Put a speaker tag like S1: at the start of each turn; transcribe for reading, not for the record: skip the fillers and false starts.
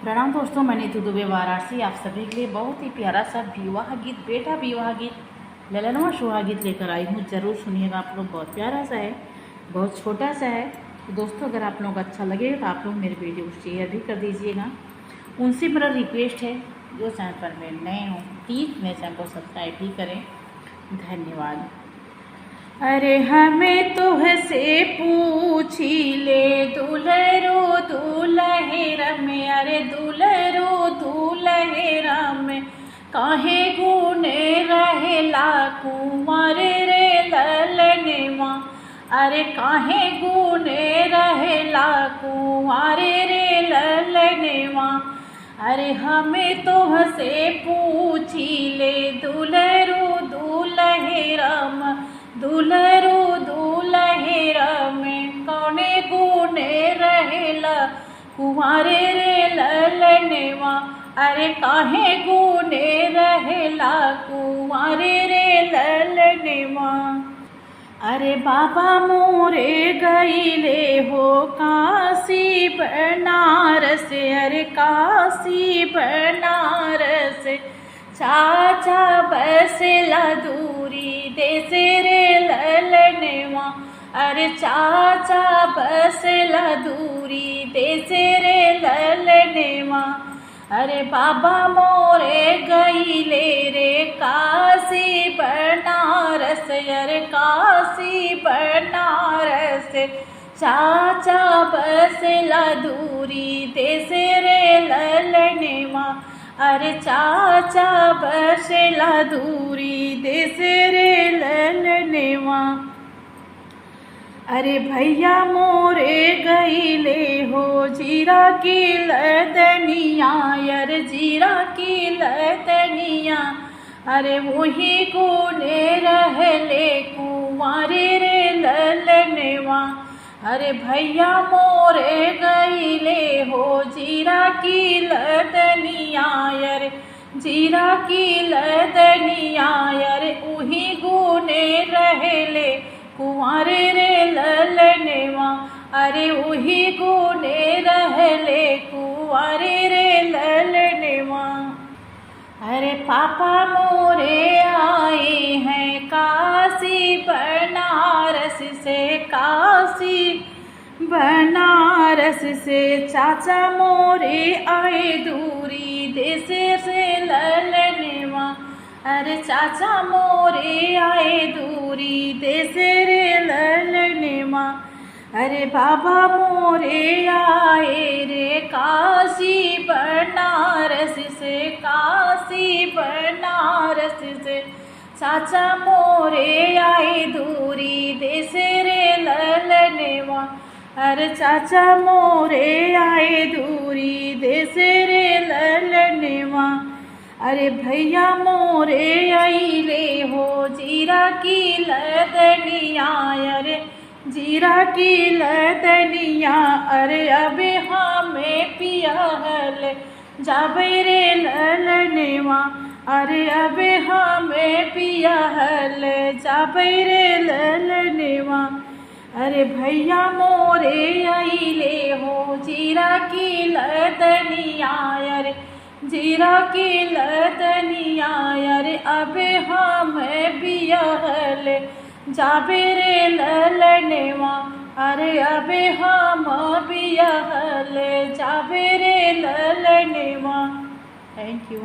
S1: प्रणाम दोस्तों, मैं नीतू दुबे वाराणसी आप सभी के लिए बहुत ही प्यारा सा विवाह गीत, बेटा विवाह गीत, ललनवा सुहाग गीत लेकर आई हूँ। ज़रूर सुनिएगा आप लोग। बहुत प्यारा सा है, बहुत छोटा सा है। तो दोस्तों, अगर आप लोग अच्छा लगे तो आप लोग मेरे वीडियो को शेयर भी कर दीजिएगा। उनसे मेरा रिक्वेस्ट है, जो चैनल पर मैं नए हूँ प्लीज़ मेरे चैनल को सब्सक्राइब भी करें। धन्यवाद। अरे हमें तुहसे पूछी ले दुलरो दुलहेरा में, अरे दुलरो दुलहेरा में काहे गुने रहेला कुंवर रे ललनवा। अरे काहे गुने रहेला कुंवर रे ललनवा। अरे हमें तुहसे पूछी ले दुलरो दुलहेरा में, दुलरो दुलहेरा में कौने गुने रहेला कुंवारे रे ललनवा। अरे काहे गुने रहेला कुंवारे रे ललनवा। अरे बाबा मोरे गईले हो काशी बनारस, अरे काशी बनारस चाचा बसला दूरी देश रे ललनवा। अरे चाचा बसला दूरी देश रे ललनवा। अरे बाबा मोरे गईले रे काशी बनारस, अरे काशी बनारस चाचा बसला दूरी देश रे ललनवा। अरे चाचा बसला दूरी देश रे ललनवा। अरे भैया मोरे गईले हो जीरा की लदनिया, अरे जीरा की लदनिया। अरे वही गुने रहले कुंवारे रे ललनवा। अरे भैया मोरे गईले हो जीरा की लदनिया, अरे जीरा की लदनिया। अरे उही गुने रहले कुंवारे रे ललनवा। अरे उही गुने रहले कुंवारे रे ललनवा। अरे पापा मोरे आए हैं काशी बनारस से, काशी बनारस से चाचा मोरे आए दूरी देश से ललनवा। अरे चाचा मोरे आए दूरी देश रे ललनवा। अरे बाबा मोरे आए रे काशी बनारस से, काशी बनारस से चाचा मोरे आए दूरी देश रे ललनवा। अरे चाचा मोरे आए दूरी देश रे ललनवा। अरे भैया मोरे आइले हो जीरा की लदनिया, अरे जीरा की लदनिया। अरे अबे हमें पियाहल जाबे रे ललनवा। अरे अबे हमें पियाहल जाबे रे ललनवा। अरे भैया मोरे आइले हो जीरा की लदनिया, अरे जीरा की लदनिया। अरे अबे हमें बियाहल जाबे रे ललनवा। अरे अबे हम बियाहल जाबे रे ललनवा। Thank you.